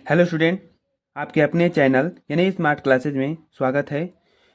Hello student, आपके अपने channel यानी स्मार्ट क्लासेज में स्वागत है।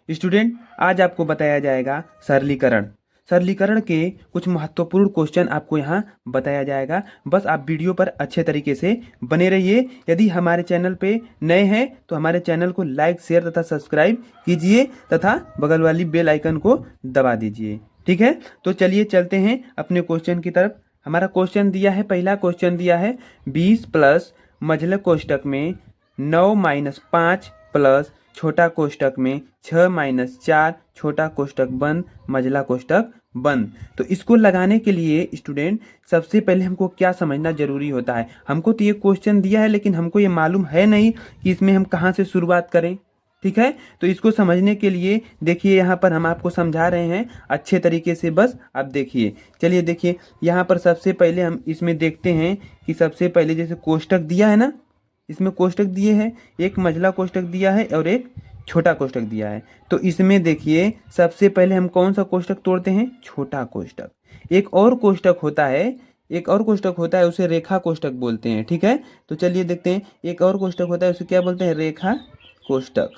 स्टूडेंट, आज आपको बताया जाएगा सरलीकरण। सरलीकरण के कुछ महत्वपूर्ण क्वेश्चन आपको यहाँ बताया जाएगा। बस आप वीडियो पर अच्छे तरीके से बने रहिए। यदि हमारे चैनल पे नए हैं तो हमारे चैनल को लाइक, शेयर तथा सब्सक्राइब कीजिए तथा बगल वाली बेल आइकन को दबा दीजिए। ठीक है, तो चलिए चलते हैं अपने क्वेश्चन की तरफ। हमारा क्वेश्चन दिया है, पहला क्वेश्चन दिया है 20 प्लस मझले कोष्टक में 9-5 प्लस छोटा कोष्टक में 6-4 छोटा कोष्टक बंद मझला कोष्टक बंद। तो इसको लगाने के लिए स्टूडेंट सबसे पहले हमको क्या समझना जरूरी होता है। हमको तो ये क्वेश्चन दिया है लेकिन हमको ये मालूम है नहीं कि इसमें हम कहाँ से शुरुआत करें। ठीक है, तो इसको समझने के लिए देखिए यहाँ पर हम आपको समझा रहे हैं अच्छे तरीके से। बस आप देखिए, चलिए देखिए यहाँ पर सबसे पहले हम इसमें देखते हैं कि सबसे पहले जैसे कोष्टक दिया है ना, इसमें कोष्टक दिए हैं, एक मझला कोष्टक दिया है और एक छोटा कोष्टक दिया है। तो इसमें देखिए सबसे पहले हम कौन सा कोष्टक तोड़ते हैं, छोटा कोष्टक। एक और कोष्टक होता है उसे रेखा कोष्टक बोलते हैं। ठीक है, तो चलिए देखते हैं, एक और कोष्टक होता है उसे क्या बोलते हैं, रेखा कोष्टक।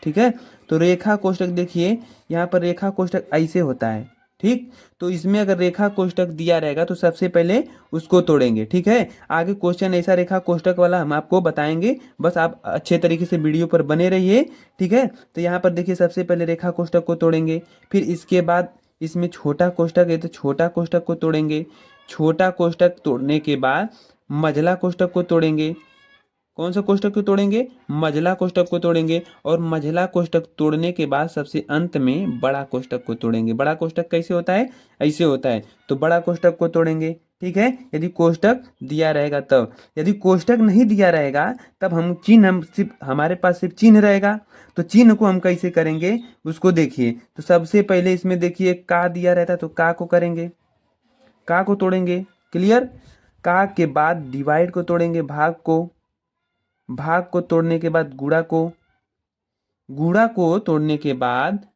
ठीक है, तो रेखा कोष्टक देखिए यहाँ पर रेखा कोष्टक ऐसे होता है। ठीक, तो इसमें अगर रेखा कोष्टक दिया रहेगा तो सबसे पहले उसको तोड़ेंगे। ठीक है, आगे क्वेश्चन ऐसा रेखा कोष्टक वाला हम आपको बताएंगे, बस आप अच्छे तरीके से वीडियो पर बने रहिए। ठीक है, तो यहाँ पर देखिए सबसे पहले रेखा कोष्टक को तोड़ेंगे, फिर इसके बाद इसमें छोटा कोष्टक है तो छोटा कोष्टक को तोड़ेंगे। छोटा कोष्टक तोड़ने के बाद मझला कोष्टक को तोड़ेंगे। कौन सा कोष्टक को तोड़ेंगे, मझला कोष्टक को तोड़ेंगे। और मझला कोष्टक तोड़ने के बाद सबसे अंत में बड़ा कोष्टक को तोड़ेंगे। बड़ा कोष्टक कैसे होता है, ऐसे होता है, तो बड़ा कोष्टक को तोड़ेंगे। ठीक है, यदि कोष्टक दिया रहेगा तब। यदि कोष्टक नहीं दिया रहेगा तब हम चिन्ह, हम सिर्फ हमारे पास सिर्फ चिन्ह रहेगा, तो चिन्ह को हम कैसे करेंगे उसको देखिए। तो सबसे पहले इसमें देखिए का दिया रहता है तो का को करेंगे, का को तोड़ेंगे। क्लियर, का के बाद डिवाइड को तोड़ेंगे, भाग को। भाग को तोड़ने के बाद गुणा को। गुणा को तोड़ने के बाद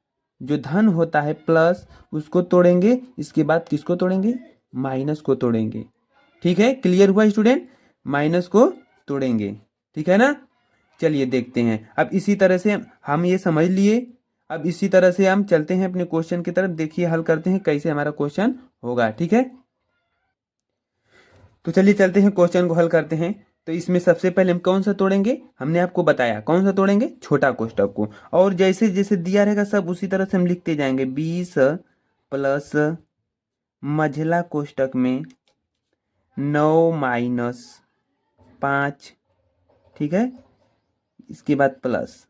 जो धन होता है प्लस उसको तोड़ेंगे। इसके बाद किसको तोड़ेंगे, माइनस को तोड़ेंगे। ठीक है, क्लियर हुआ स्टूडेंट, माइनस को तोड़ेंगे। ठीक है ना, चलिए देखते हैं। अब इसी तरह से हम ये समझ लिए। अब इसी तरह से हम चलते हैं अपने क्वेश्चन की तरफ। देखिए हल करते हैं कैसे हमारा क्वेश्चन होगा। ठीक है, तो चलिए चलते हैं क्वेश्चन को हल करते हैं। तो इसमें सबसे पहले हम कौन सा तोड़ेंगे, हमने आपको बताया कौन सा तोड़ेंगे, छोटा कोष्टक को। और जैसे जैसे दिया रहेगा सब उसी तरह से हम लिखते जाएंगे। 20 प्लस मझला कोष्टक में 9-5। ठीक है, इसके बाद प्लस,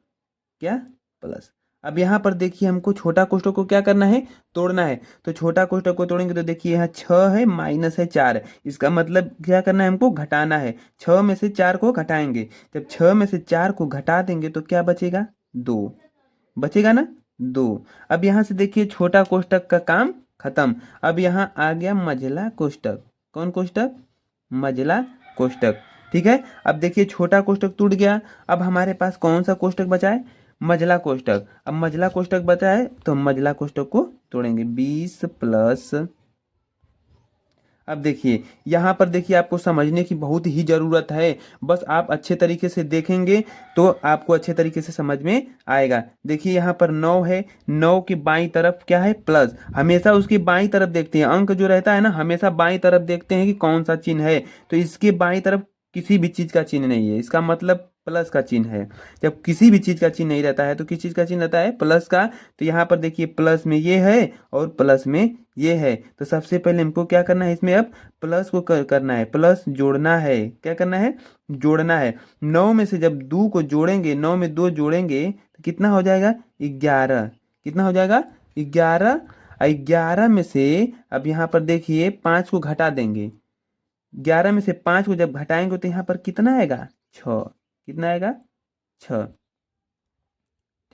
क्या, प्लस। अब यहाँ पर देखिए हमको छोटा कोष्टक को क्या करना है, तोड़ना है। तो छोटा कोष्टक को तोड़ेंगे तो देखिए यहाँ 6 है, माइनस है 4 है। इसका मतलब क्या करना है, हमको घटाना है। 6 में से 4 को घटाएंगे, जब 6 में से 4 को घटा देंगे तो क्या बचेगा, 2 बचेगा ना, 2। अब यहाँ से देखिए छोटा कोष्टक का काम खत्म। अब यहाँ आ गया मझला कोष्टक। कौन कोष्टक, मझला कोष्टक। ठीक है, अब देखिए छोटा कोष्टक टूट गया। अब हमारे पास कौन सा कोष्टक बचा है, मझला कोष्टक। अब मझला कोष्टक बचा है तो हम मझला कोष्टक को तोड़ेंगे। 20 प्लस, अब देखिए यहाँ पर देखिए आपको समझने की बहुत ही ज़रूरत है। बस आप अच्छे तरीके से देखेंगे तो आपको अच्छे तरीके से समझ में आएगा। देखिए यहाँ पर 9 है, 9 की बाईं तरफ क्या है, प्लस। हमेशा उसकी बाईं तरफ देखते हैं, अंक जो रहता है ना हमेशा बाईं तरफ देखते हैं कि कौन सा चिन्ह है। तो इसके बाईं तरफ किसी भी चीज़ का चिन्ह नहीं है, इसका मतलब प्लस का चिन्ह है। जब किसी भी चीज़ का चिन्ह नहीं रहता है तो किस चीज़ का चिन्ह रहता है, प्लस का। तो यहाँ पर देखिए प्लस में ये है और प्लस में ये है। तो सबसे पहले हमको क्या करना है, इसमें अब प्लस को करना है, प्लस जोड़ना है। क्या करना है, जोड़ना है। 9 में से जब 2 को जोड़ेंगे, 9 में 2 जोड़ेंगे तो कितना हो जाएगा, 11। कितना हो जाएगा, 11। 11 में से अब यहाँ पर देखिए 5 को घटा देंगे। 11 में से 5 को जब घटाएंगे तो यहाँ पर कितना आएगा, 6। कितना आएगा, 6।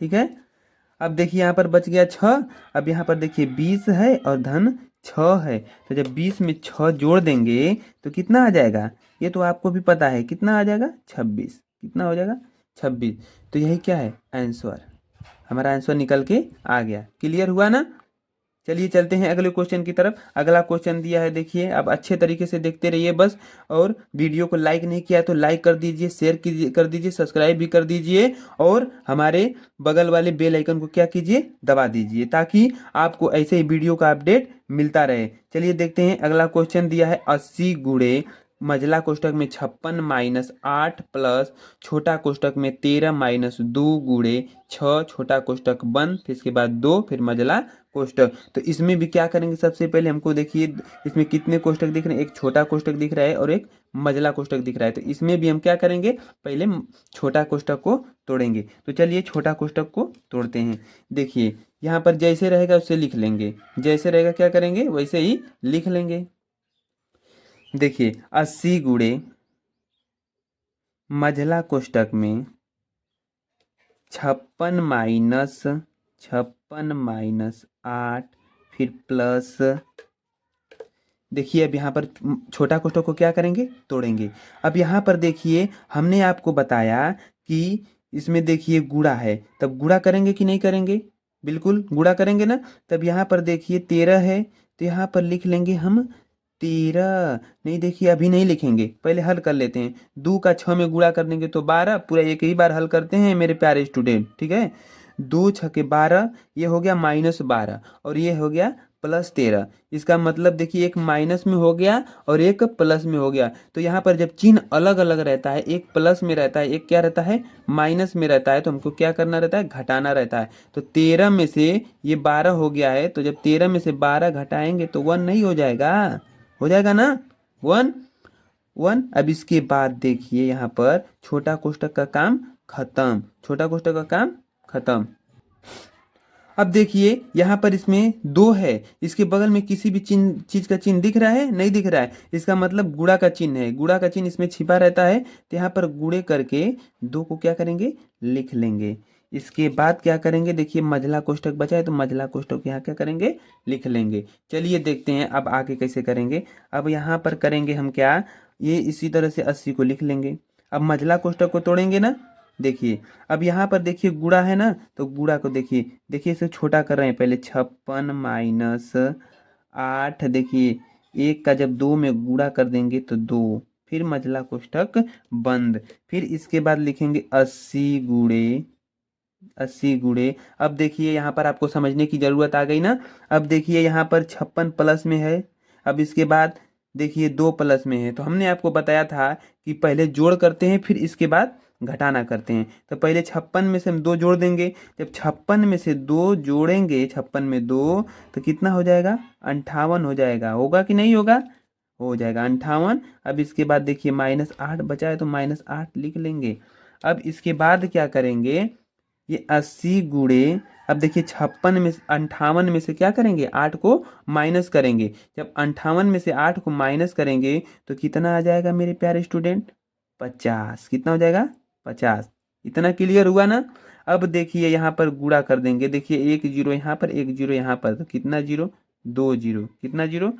ठीक है, अब देखिए यहाँ पर बच गया 6। अब यहाँ पर देखिए 20 है और धन 6 है। तो जब 20 में 6 जोड़ देंगे तो कितना आ जाएगा, ये तो आपको भी पता है, कितना आ जाएगा, 26। कितना हो जाएगा, 26। तो यही क्या है, आंसर, हमारा आंसर निकल के आ गया। क्लियर हुआ ना, चलिए चलते हैं अगले क्वेश्चन की तरफ। अगला क्वेश्चन दिया है, देखिए अब अच्छे तरीके से देखते रहिए बस। और वीडियो को लाइक नहीं किया तो लाइक कर दीजिए, शेयर कीजिए, कर दीजिए, सब्सक्राइब भी कर दीजिए और हमारे बगल वाले बेल आइकन को क्या कीजिए, दबा दीजिए, ताकि आपको ऐसे ही वीडियो का अपडेट मिलता रहे। चलिए देखते हैं अगला क्वेश्चन दिया है 80 गुणे मझला कोष्टक में 56 माइनस 8 प्लस छोटा कोष्टक में 13 माइनस 2 गुणे 6 छोटा कोष्टक बंद, फिर इसके बाद 2 फिर मझला कोष्टक। तो इसमें भी क्या करेंगे, सबसे पहले हमको देखिए इसमें कितने कोष्टक दिख रहे हैं, एक छोटा कोष्टक दिख रहा है और एक मझला कोष्टक दिख रहा है। तो इसमें भी हम क्या करेंगे, पहले छोटा कोष्टक को तोड़ेंगे। तो चलिए छोटा कोष्टक को तोड़ते हैं। देखिए यहाँ पर जैसे रहेगा उससे लिख लेंगे, जैसे रहेगा क्या करेंगे वैसे ही लिख लेंगे। देखिए 80 गुणे मझला कोष्टक में 56 माइनस 8 फिर प्लस, देखिए अब यहाँ पर छोटा कोष्टक को क्या करेंगे, तोड़ेंगे। अब यहाँ पर देखिए हमने आपको बताया कि इसमें देखिए गुणा है, तब गुणा करेंगे कि नहीं करेंगे, बिल्कुल गुणा करेंगे ना। तब यहाँ पर देखिए 13 है तो यहाँ पर लिख लेंगे हम 13। नहीं देखिए अभी नहीं लिखेंगे, पहले हल कर लेते हैं। 2 का 6 में गुणा कर देंगे तो 12, पूरा एक ही बार हल करते हैं मेरे प्यारे स्टूडेंट, ठीक है। 2 छके 12, ये हो गया -12 और ये हो गया +13। इसका मतलब देखिए एक माइनस में हो गया और एक प्लस में हो गया। तो यहाँ पर जब चिन्ह अलग अलग रहता है, एक प्लस में रहता है, एक क्या रहता है माइनस में रहता है, तो हमको क्या करना रहता है, घटाना रहता है। तो 13 में से ये 12 हो गया है, तो जब 13 में से 12 घटाएंगे तो 1 नहीं हो जाएगा, हो जाएगा ना 1 1। अब इसके बाद देखिए यहाँ पर छोटा कोष्टक का काम खत्म, छोटा कोष्टक का काम खत्म। अब देखिए यहाँ पर इसमें 2 है, इसके बगल में किसी भी चिन्ह चीज का चिन्ह दिख रहा है, नहीं दिख रहा है, इसका मतलब गुणा का चिन्ह है, गुणा का चिन्ह इसमें छिपा रहता है। तो यहाँ पर गुणे करके 2 को क्या करेंगे, लिख लेंगे। इसके बाद क्या करेंगे, देखिए मझला कोष्टक बचा है तो मझला कोष्टक यहाँ क्या करेंगे, लिख लेंगे। चलिए देखते हैं अब आगे कैसे करेंगे। अब यहाँ पर करेंगे हम क्या, ये इसी तरह से 80 को लिख लेंगे। अब मझला कोष्टक को तोड़ेंगे ना। देखिए अब यहाँ पर देखिए गुणा है ना, तो गुणा को देखिए, देखिए इसे छोटा कर रहे हैं पहले। 56 माइनस 8, देखिए एक का जब 2 में गुणा कर देंगे तो 2, फिर मझला कोष्टक बंद, फिर इसके बाद लिखेंगे 80 गुणे। अब देखिए यहाँ पर आपको समझने की जरूरत आ गई ना। अब देखिए यहाँ पर 56 प्लस में है, अब इसके बाद देखिए 2 प्लस में है। तो हमने आपको बताया था कि पहले जोड़ करते हैं फिर इसके बाद घटाना करते हैं। तो पहले 56 में से हम 2 जोड़ देंगे, जब 56 में से 2 जोड़ेंगे, 56 में 2 तो कितना हो जाएगा, 58 हो जाएगा। होगा कि नहीं होगा, हो जाएगा 58। अब इसके बाद देखिए -8 बचा है तो -8 लिख लेंगे। अब इसके बाद क्या करेंगे, ये 80 गुणे, अब देखिए 56 में 58 में से क्या करेंगे, 8 को माइनस करेंगे। जब 58 में से 8 को माइनस करेंगे तो कितना आ जाएगा मेरे प्यारे स्टूडेंट, 50। कितना हो जाएगा, 50। इतना क्लियर हुआ ना। अब देखिए यहाँ पर गुणा कर देंगे, देखिए 1 जीरो यहाँ पर, 1 जीरो यहाँ पर, तो कितना जीरो, 2 जीरो, कितना जीरो,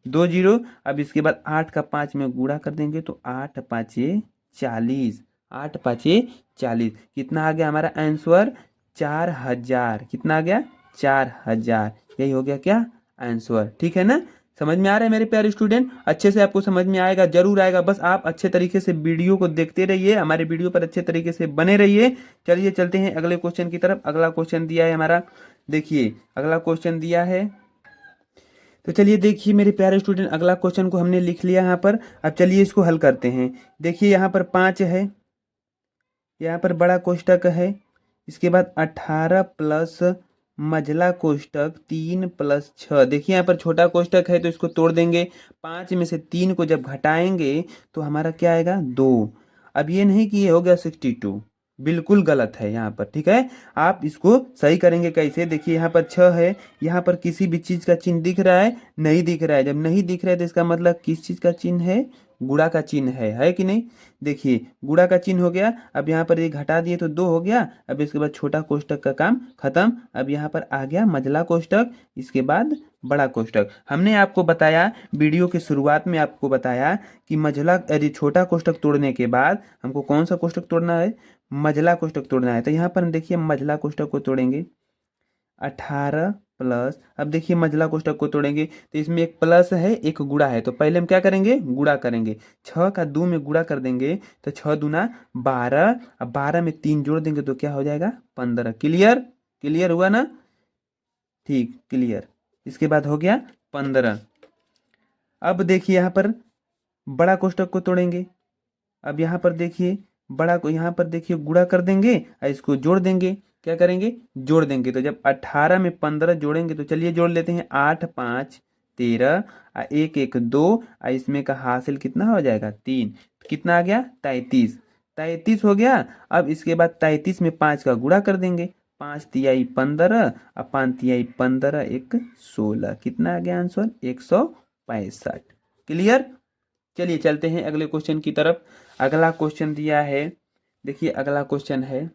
2 जीरो। अब इसके बाद 8 का 5 में गुणा कर देंगे तो 8 पाँचे 40, 8 पाँचे 40। कितना आ गया हमारा आंसर, 4000। कितना आ गया, 4000। यही हो गया क्या, आंसर। ठीक है ना, समझ में आ रहा है मेरे प्यारे स्टूडेंट, अच्छे से आपको समझ में आएगा, जरूर आएगा। बस आप अच्छे तरीके से वीडियो को देखते रहिए, हमारे वीडियो पर अच्छे तरीके से बने रहिए। चलिए चलते हैं अगले क्वेश्चन की तरफ। अगला क्वेश्चन दिया है हमारा, देखिए अगला क्वेश्चन दिया है, तो चलिए देखिए मेरे प्यारे स्टूडेंट अगला क्वेश्चन को हमने लिख लिया यहाँ पर। अब चलिए इसको हल करते हैं। देखिए यहाँ पर 5 है, यहाँ पर बड़ा कोष्टक है, इसके बाद 18 प्लस मझला कोष्टक 3 प्लस 6। देखिए यहाँ पर छोटा कोष्टक है तो इसको तोड़ देंगे। 5 में से 3 को जब घटाएंगे तो हमारा क्या आएगा, 2। अब ये नहीं कि ये हो गया 62, बिल्कुल गलत है यहाँ पर, ठीक है। आप इसको सही करेंगे कैसे, देखिए यहाँ पर 6 है, यहाँ पर किसी भी चीज़ का चिन्ह दिख रहा है, नहीं दिख रहा है। जब नहीं दिख रहा है तो इसका मतलब किस चीज़ का चिन्ह है, गुणा का चिन्ह है कि नहीं। देखिए गुणा का चिन्ह हो गया। अब यहाँ पर ये घटा दिए तो 2 हो गया। अब इसके बाद छोटा कोष्टक का काम खत्म। अब यहाँ पर आ गया मझला कोष्टक, इसके बाद बड़ा कोष्टक। हमने आपको बताया वीडियो के शुरुआत में, आपको बताया कि मझला यदि छोटा कोष्टक तोड़ने के बाद हमको कौन सा कोष्टक तोड़ना है, मझला कोष्टक तोड़ना है। तो यहाँ पर देखिए मझला कोष्टक को तोड़ेंगे। 18 प्लस, अब देखिए मझला कोष्टक को तोड़ेंगे तो इसमें एक प्लस है एक गुणा है, तो पहले हम क्या करेंगे, गुणा करेंगे। 6 का 2 में गुणा कर देंगे तो 6 दूना 12, अब 12 में 3 जोड़ देंगे तो क्या हो जाएगा, 15। क्लियर, क्लियर हुआ ना, ठीक, क्लियर। इसके बाद हो गया 15। अब देखिए यहाँ पर बड़ा कोष्टक को तोड़ेंगे। अब यहाँ पर देखिए बड़ा को यहाँ पर देखिए गुणा कर देंगे और इसको जोड़ देंगे। क्या करेंगे, जोड़ देंगे। तो जब 18 में 15 जोड़ेंगे तो चलिए जोड़ लेते हैं। 8 5 13 और 1 1 2 और इसमें का हासिल कितना हो जाएगा, 3। कितना आ गया, 33। 33 हो गया। अब इसके बाद 33 में 5 का गुणा कर देंगे। 5 तिहाई 15 और 5 तिहाई 15 1 16। कितना आ गया आंसर, 165। क्लियर। चलिए चलते हैं अगले क्वेश्चन की तरफ। अगला क्वेश्चन दिया है, देखिए अगला क्वेश्चन है,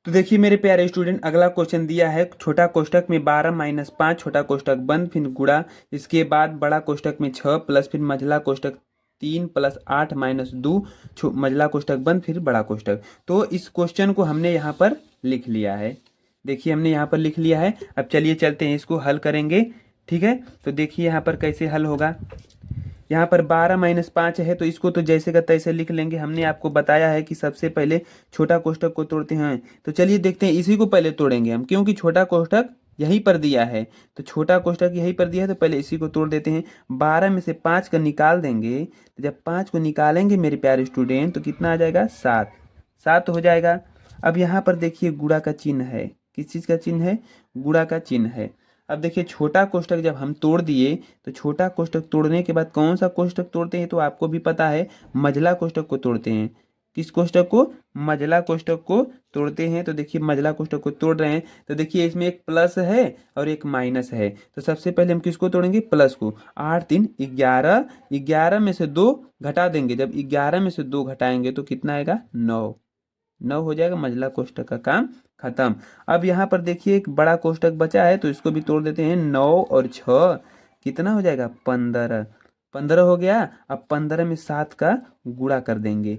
तो देखिए मेरे प्यारे स्टूडेंट अगला क्वेश्चन दिया है छोटा कोष्टक में 12 माइनस 5 छोटा कोष्टक बंद फिर गुणा, इसके बाद बड़ा कोष्टक में 6 प्लस फिर मझला कोष्टक 3 प्लस 8 माइनस 2 मझला कोष्टक बंद फिर बड़ा कोष्टक। तो इस क्वेश्चन को हमने यहाँ पर लिख लिया है। देखिए हमने यहाँ पर लिख लिया है। अब चलिए चलते हैं इसको हल करेंगे। ठीक है, तो देखिए यहाँ पर कैसे हल होगा। यहाँ पर 12 माइनस 5 है तो इसको तो जैसे का तैसे लिख लेंगे। हमने आपको बताया है कि सबसे पहले छोटा कोष्टक को तोड़ते हैं, तो चलिए देखते हैं इसी को पहले तोड़ेंगे हम, क्योंकि छोटा कोष्टक यहीं पर दिया है। तो छोटा कोष्टक यहीं पर दिया है तो पहले इसी को तोड़ देते हैं। 12 में से 5 का निकाल देंगे, तो जब 5 को निकालेंगे मेरे प्यारे स्टूडेंट तो कितना आ जाएगा, 7। 7 हो जाएगा। अब यहाँ पर देखिए गुणा का चिन्ह है, किस चीज़ का चिन्ह है, गुणा का चिन्ह है। अब देखिए छोटा कोष्टक जब हम तोड़ दिए तो छोटा कोष्टक तोड़ने के बाद कौन सा कोष्टक तोड़ते हैं, तो आपको भी पता है मझला कोष्टक को तोड़ते हैं। किस कोष्टक को, मझला कोष्टक को तोड़ते हैं। तो देखिए मझला कोष्टक को तोड़ रहे हैं तो देखिए इसमें एक प्लस है और एक माइनस है। तो सबसे पहले हम किसको तोड़ेंगे, प्लस को। 8 3 11, 11 में से 2 घटा देंगे। जब 11 में से 2 घटाएंगे तो कितना आएगा, 9। 9 हो जाएगा, मझला कोष्टक का काम खत्म। अब यहाँ पर देखिए एक बड़ा कोष्टक बचा है तो इसको भी तोड़ देते हैं। 9 और 6 कितना हो जाएगा, 15। 15 हो गया। अब 15 में 7 का गुणा कर देंगे।